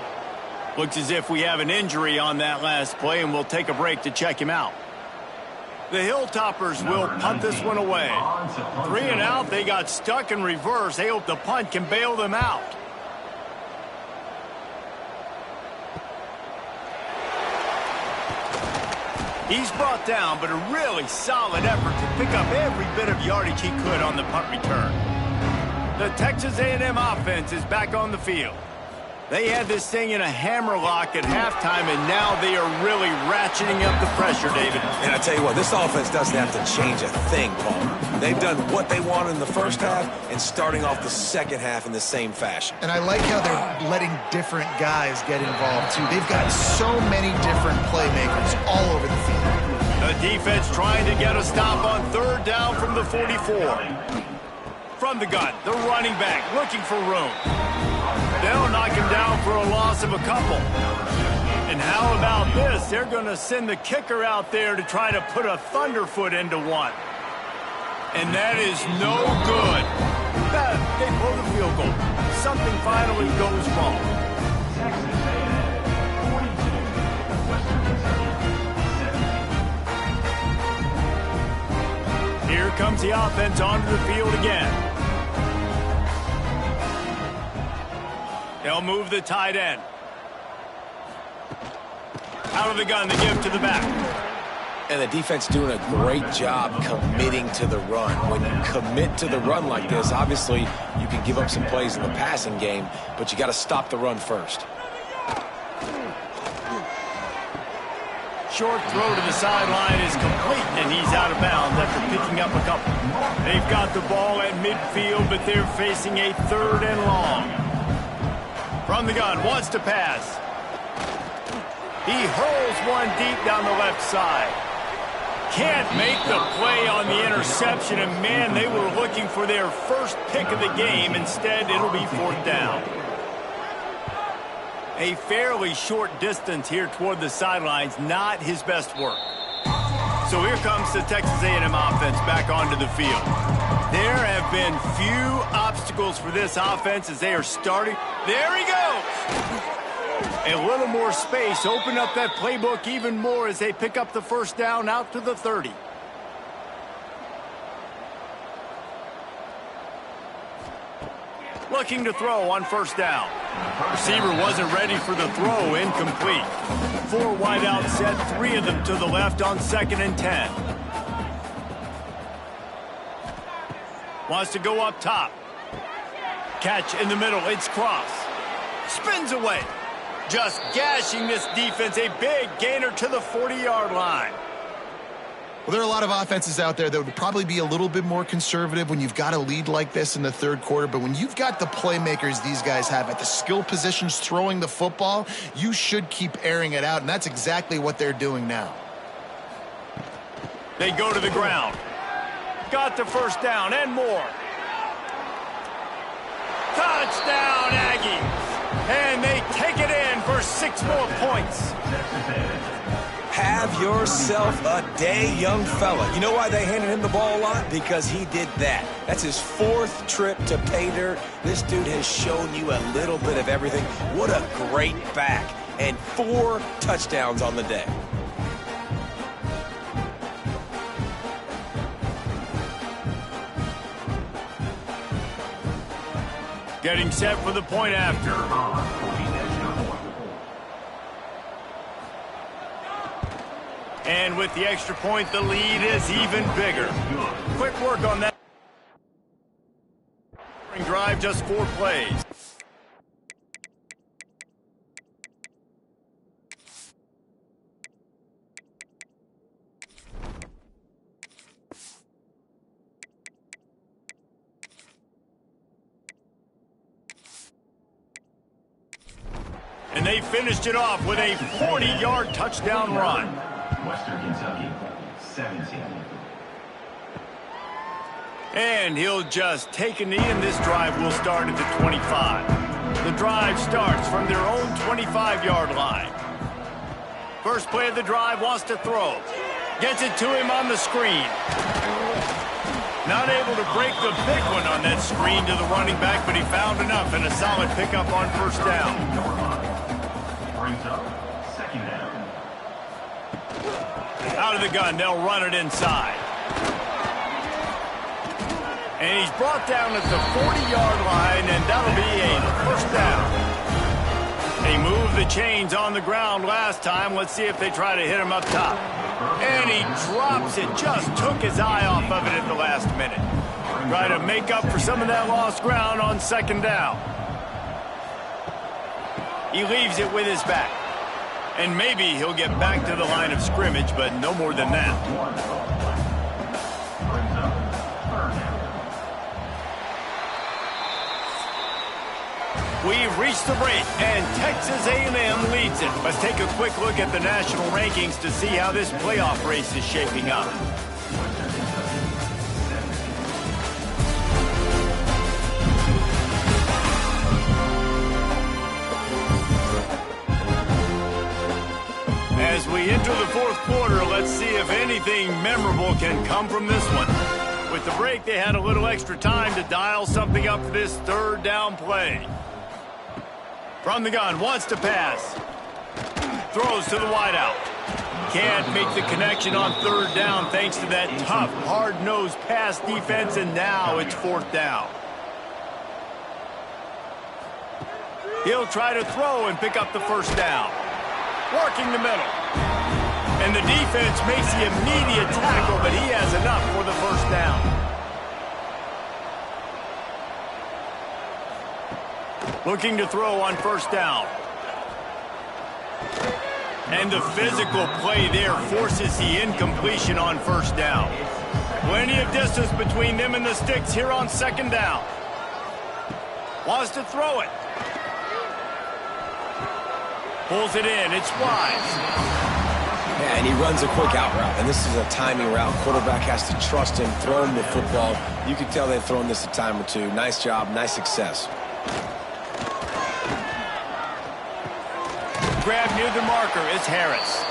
Looks as if we have an injury on that last play, and we'll take a break to check him out. The Hilltoppers will punt this one away. 3 and out, they got stuck in reverse. They hope the punt can bail them out. He's brought down, but a really solid effort to pick up every bit of yardage he could on the punt return. The Texas A&M offense is back on the field. They had this thing in a hammerlock at halftime, and now they are really ratcheting up the pressure, David. And I tell you what, this offense doesn't have to change a thing, Paul. They've done what they wanted in the first half and starting off the second half in the same fashion. And I like how they're letting different guys get involved, too. They've got so many different playmakers all over the field. The defense trying to get a stop on 3rd down from the 44. From the gun, the running back looking for room. They'll knock him down for a loss of a couple. And how about this? They're going to send the kicker out there to try to put a thunderfoot into one. And that is no good. They blow the field goal. Something finally goes wrong. Here comes the offense onto the field again. They'll move the tight end. Out of the gun, they give to the back. And the defense doing a great job committing to the run. When you commit to the run like this, obviously you can give up some plays in the passing game, but you got to stop the run first. Short throw to the sideline is complete, and he's out of bounds after picking up a couple. They've got the ball at midfield, but they're facing a 3rd and long. From the gun, wants to pass. He hurls one deep down the left side. Can't make the play on the interception, and man, they were looking for their first pick of the game. Instead, it'll be 4th down. A fairly short distance here toward the sidelines, not his best work. So here comes the Texas A&M offense back onto the field. There have been few obstacles for this offense as they are starting. There he goes! A little more space, open up that playbook even more as they pick up the 1st down out to the 30. Looking to throw on 1st down. Receiver wasn't ready for the throw, incomplete. 4 wide out set, 3 of them to the left on 2nd and 10. Wants to go up top. Catch in the middle, it's Cross. Spins away. Just gashing this defense, a big gainer to the 40-yard line. Well, there are a lot of offenses out there that would probably be a little bit more conservative when you've got a lead like this in the third quarter. But when you've got the playmakers these guys have at the skill positions throwing the football, you should keep airing it out, and that's exactly what they're doing now. They go to the ground. Got the first down and more. Touchdown, Aggies. And they take it in for 6 more points. Have yourself a day, young fella. You know why they handed him the ball a lot? Because he did that. That's his 4th trip to pay dirt. This dude has shown you a little bit of everything. What a great back. And 4 touchdowns on the day. Getting set for the point after. And with the extra point, the lead is even bigger. Quick work on that drive, just 4 plays. And they finished it off with a 40-yard touchdown run. Western Kentucky, 17. And he'll just take a knee, and this drive will start at the 25. The drive starts from their own 25-yard line. First play of the drive, wants to throw. Gets it to him on the screen. Not able to break the big one on that screen to the running back, but he found enough and a solid pickup on first down. Brings up 2nd down. Out of the gun, they'll run it inside. And he's brought down at the 40-yard line, and that'll be a first down. They moved the chains on the ground last time. Let's see if they try to hit him up top. And he drops it, just took his eye off of it at the last minute. Try to make up for some of that lost ground on 2nd down. He leaves it with his back. And maybe he'll get back to the line of scrimmage, but no more than that. We've reached the break, and Texas A&M leads it. Let's take a quick look at the national rankings to see how this playoff race is shaping up. As we enter the 4th quarter, let's see if anything memorable can come from this one. With the break, they had a little extra time to dial something up for this 3rd down play. From the gun, wants to pass. Throws to the wideout. Can't make the connection on 3rd down thanks to that tough, hard-nosed pass defense, and now it's 4th down. He'll try to throw and pick up the first down. Working the middle. And the defense makes the immediate tackle, but he has enough for the first down. Looking to throw on first down. And the physical play there forces the incompletion on first down. Plenty of distance between them and the sticks here on 2nd down. Wants to throw it. Pulls it in. It's wide. Yeah, and he runs a quick out route, and this is a timing route. Quarterback has to trust him, throw him the football. You can tell they've thrown this a time or two. Nice job, nice success. Grab near the marker. It's Harris.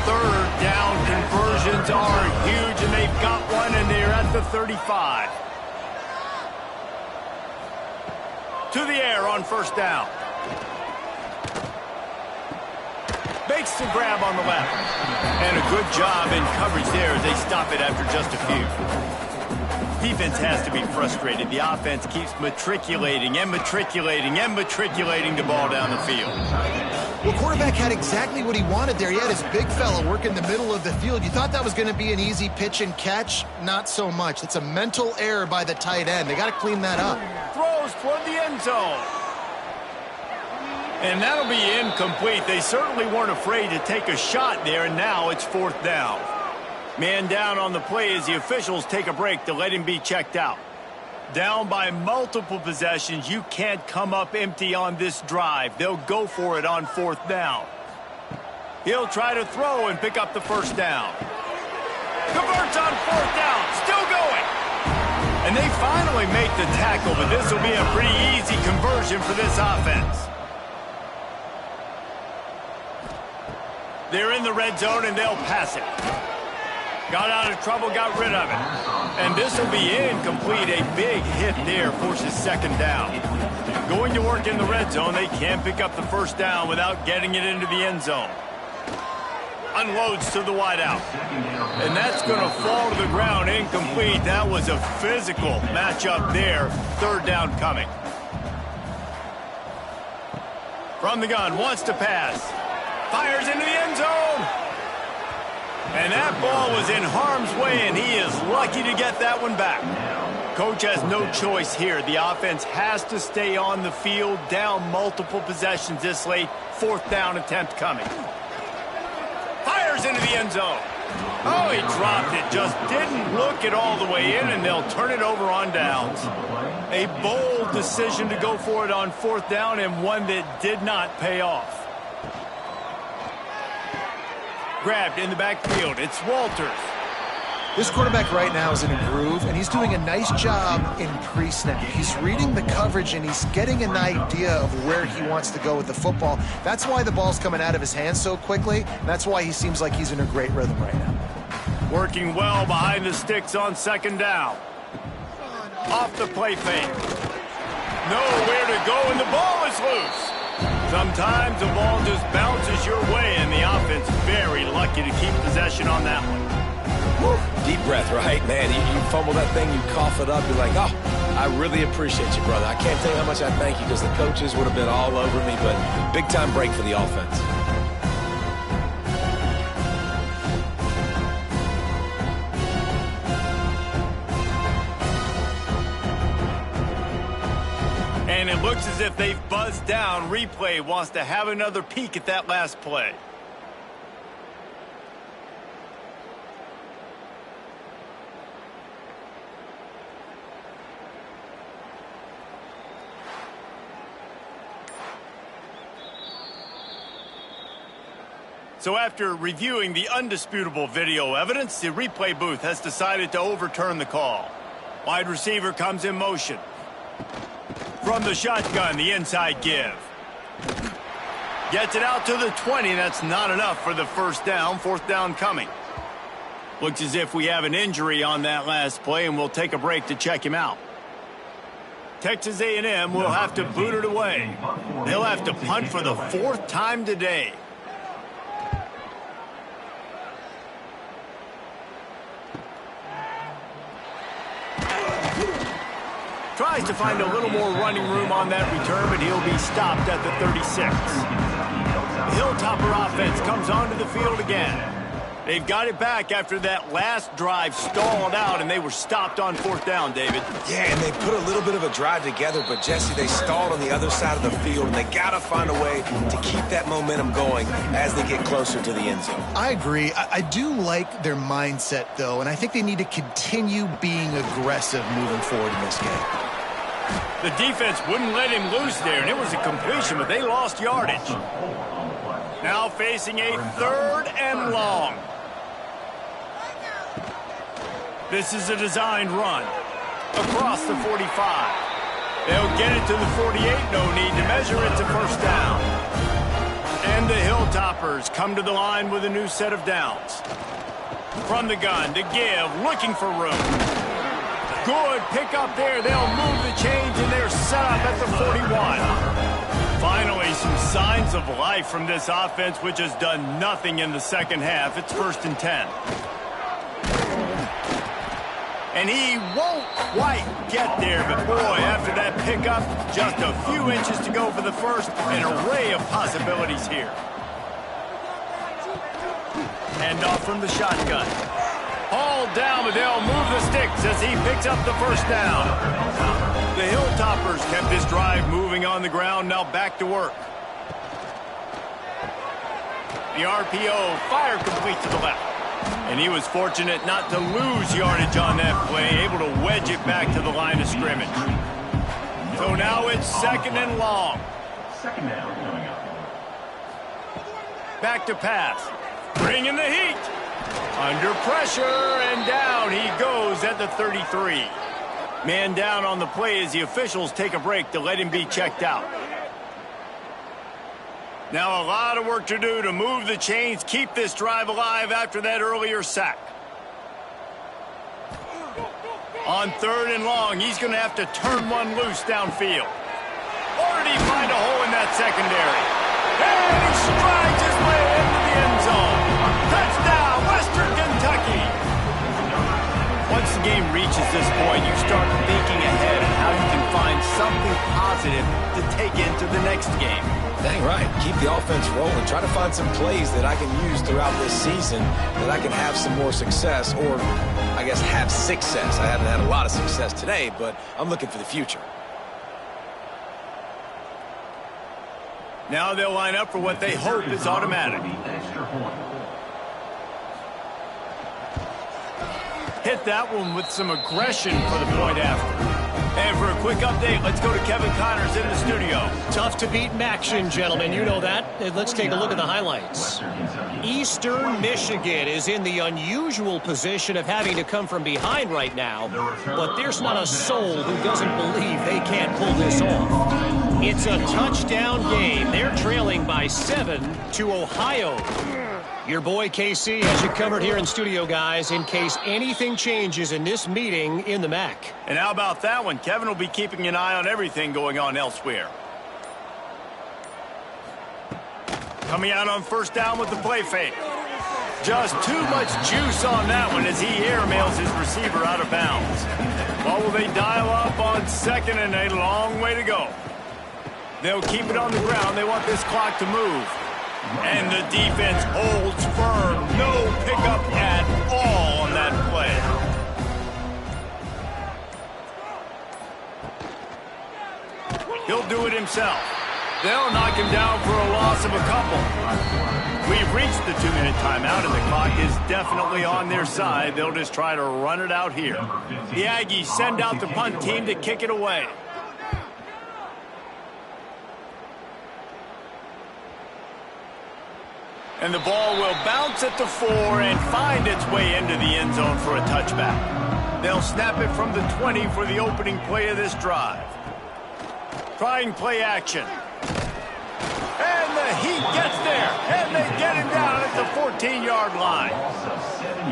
3rd down conversions are huge, and they've got one, and they're at the 35. To the air on first down. Makes the grab on the left. And a good job in coverage there as they stop it after just a few. Defense has to be frustrated. The offense keeps matriculating and matriculating and matriculating the ball down the field. Well, quarterback had exactly what he wanted there. He had his big fella work in the middle of the field. You thought that was going to be an easy pitch and catch? Not so much. It's a mental error by the tight end. They got to clean that up. Throws toward the end zone. And that'll be incomplete. They certainly weren't afraid to take a shot there, and now it's 4th down. Man down on the play as the officials take a break to let him be checked out. Down by multiple possessions, you can't come up empty on this drive. They'll go for it on 4th down. He'll try to throw and pick up the first down. Converts on 4th down, still going. And they finally make the tackle, but this will be a pretty easy conversion for this offense. They're in the red zone and they'll pass it. Got out of trouble, got rid of it. And this will be incomplete. A big hit there forces 2nd down. Going to work in the red zone, they can't pick up the first down without getting it into the end zone. Unloads to the wideout. And that's going to fall to the ground incomplete. That was a physical matchup there. 3rd down coming. From the gun, wants to pass. Fires into the end zone. And that ball was in harm's way, and he is lucky to get that one back. Coach has no choice here. The offense has to stay on the field, down multiple possessions this late. 4th down attempt coming. Fires into the end zone. Oh, he dropped it. Just didn't look it all the way in, and they'll turn it over on downs. A bold decision to go for it on 4th down, and one that did not pay off. Grabbed in the backfield. It's Walters. This quarterback right now is in a groove, and he's doing a nice job in pre-snap. He's reading the coverage, and he's getting an idea of where he wants to go with the football. That's why the ball's coming out of his hands so quickly. That's why he seems like he's in a great rhythm right now. Working well behind the sticks on 2nd down. Off the play fake. Nowhere to go, and the ball is loose. Sometimes the ball just bounces your way, and the offense very lucky to keep possession on that one. Woo. Deep breath, right, man? You fumble that thing, you cough it up, you're like, oh, I really appreciate you, brother. I can't tell you how much I thank you because the coaches would have been all over me, but big-time break for the offense. And it looks as if they've buzzed down. Replay wants to have another peek at that last play. So after reviewing the undisputable video evidence, the replay booth has decided to overturn the call. Wide receiver comes in motion. From the shotgun, the inside give. Gets it out to the 20. That's not enough for the first down. 4th down coming. Looks as if we have an injury on that last play, and we'll take a break to check him out. Texas A&M will have to boot it away. They'll have to punt for the 4th time today. Tries to find a little more running room on that return, but he'll be stopped at the 36. The Hilltopper offense comes onto the field again. They've got it back after that last drive stalled out, and they were stopped on 4th down, David. Yeah, and they put a little bit of a drive together, but, Jesse, they stalled on the other side of the field, and they got to find a way to keep that momentum going as they get closer to the end zone. I agree. I do like their mindset, though, and I think they need to continue being aggressive moving forward in this game. The defense wouldn't let him loose there, and it was a completion, but they lost yardage. Now facing a 3rd and long. This is a designed run across the 45. They'll get it to the 48. No need to measure it to 1st down. And the Hilltoppers come to the line with a new set of downs. From the gun to give, looking for room. Good pick up there. They'll move the chains, and they're set up at the 41. Finally, some signs of life from this offense, which has done nothing in the second half. It's 1st and 10. And he won't quite get there, but boy, after that pickup, just a few inches to go for the first. An array of possibilities here. Hand off from the shotgun. Hauled down, but they'll move the sticks as he picks up the 1st down. The Hilltoppers kept this drive moving on the ground, now back to work. The RPO, fire complete to the left. And he was fortunate not to lose yardage on that play, able to wedge it back to the line of scrimmage. So now it's 2nd and long. Second down coming up. Back to pass. Bringing the heat. Under pressure, and down he goes at the 33. Man down on the play as the officials take a break to let him be checked out. Now a lot of work to do to move the chains, keep this drive alive after that earlier sack. On 3rd and long, he's going to have to turn one loose downfield. Or did he find a hole in that secondary? And he strides his way into the end zone. Touchdown, Western Kentucky. Once the game reaches this point, you start thinking ahead of how you can find something positive to take into the next game. Dang right. Keep the offense rolling. Try to find some plays that I can use throughout this season that I can have some more success, or I guess have success. I haven't had a lot of success today, but I'm looking for the future. Now they'll line up for what they hope is automatic. Extra point. Hit that one with some aggression for the point after. And for a quick update, let's go to Kevin Connors in the studio. Tough to beat action, gentlemen. You know that. And let's take a look at the highlights. Eastern Michigan is in the unusual position of having to come from behind right now. But there's not a soul who doesn't believe they can't pull this off. It's a touchdown game. They're trailing by 7 to Ohio. Your boy KC has you covered here in studio, guys, in case anything changes in this meeting in the MAC. And how about that one? Kevin will be keeping an eye on everything going on elsewhere. Coming out on 1st down with the play fake. Just too much juice on that one as he airmails his receiver out of bounds. Well, will they dial up on 2nd and a long way to go? They'll keep it on the ground. They want this clock to move. And the defense holds firm. No pickup at all on that play. He'll do it himself. They'll knock him down for a loss of a couple. We've reached the 2-minute timeout, and the clock is definitely on their side. They'll just try to run it out here. The Aggies send out the punt team to kick it away. And the ball will bounce at the 4 and find its way into the end zone for a touchback. They'll snap it from the 20 for the opening play of this drive. Trying play action. And the Heat gets there. And they get him down at the 14-yard line.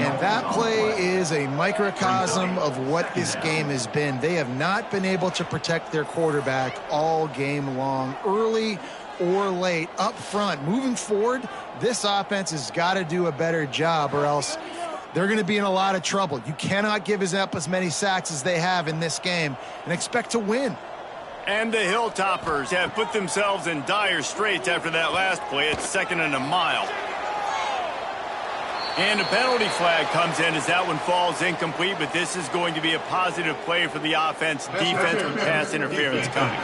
And that play is a microcosm of what this game has been. They have not been able to protect their quarterback all game long, early or late, up front. Moving forward, this offense has got to do a better job, or else they're going to be in a lot of trouble. You cannot give up as many sacks as they have in this game and expect to win. And the Hilltoppers have put themselves in dire straits after that last play. It's 2nd and a mile. And a penalty flag comes in as that one falls incomplete, but this is going to be a positive play for the offense. Defense with pass interference coming.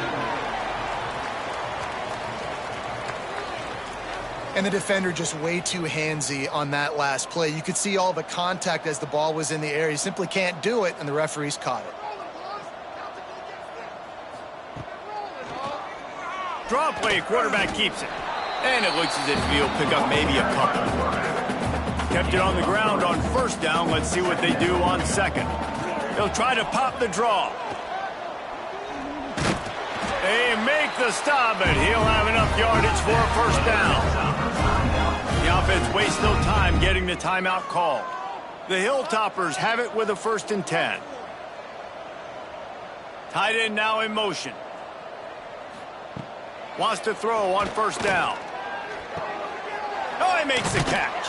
And the defender just way too handsy on that last play. You could see all the contact as the ball was in the air. He simply can't do it, and the referees caught it. Draw play, quarterback keeps it. And it looks as if he'll pick up maybe a couple. Kept it on the ground on 1st down. Let's see what they do on 2nd. They'll try to pop the draw. They make the stop, but he'll have enough yardage for a 1st down. The offense wastes no time getting the timeout called. The Hilltoppers have it with a 1st and 10. Tight end now in motion. Wants to throw on 1st down. Oh, he makes the catch.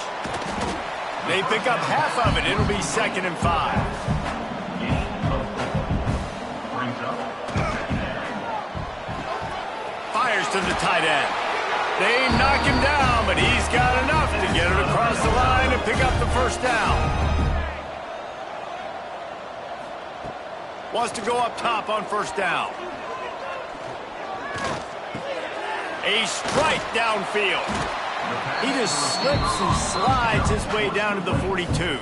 They pick up half of it. It'll be 2nd and 5. Fires to the tight end. They knock him down, but he's got enough to get it across the line and pick up the 1st down. Wants to go up top on 1st down. A strike downfield. He just slips and slides his way down to the 42.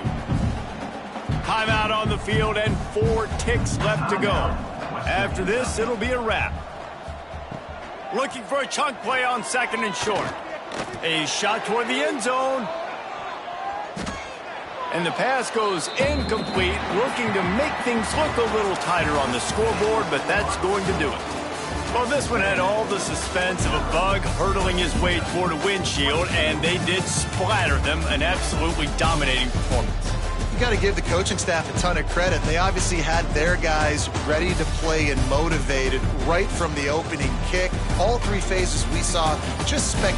Timeout on the field and 4 ticks left to go. After this, it'll be a wrap. Looking for a chunk play on 2nd and short. A shot toward the end zone. And the pass goes incomplete, looking to make things look a little tighter on the scoreboard, but that's going to do it. Well, this one had all the suspense of a bug hurtling his way toward a windshield, and they did splatter them, an absolutely dominating performance. You got to give the coaching staff a ton of credit. They obviously had their guys ready to play and motivated right from the opening kick. All 3 phases we saw just spectacular.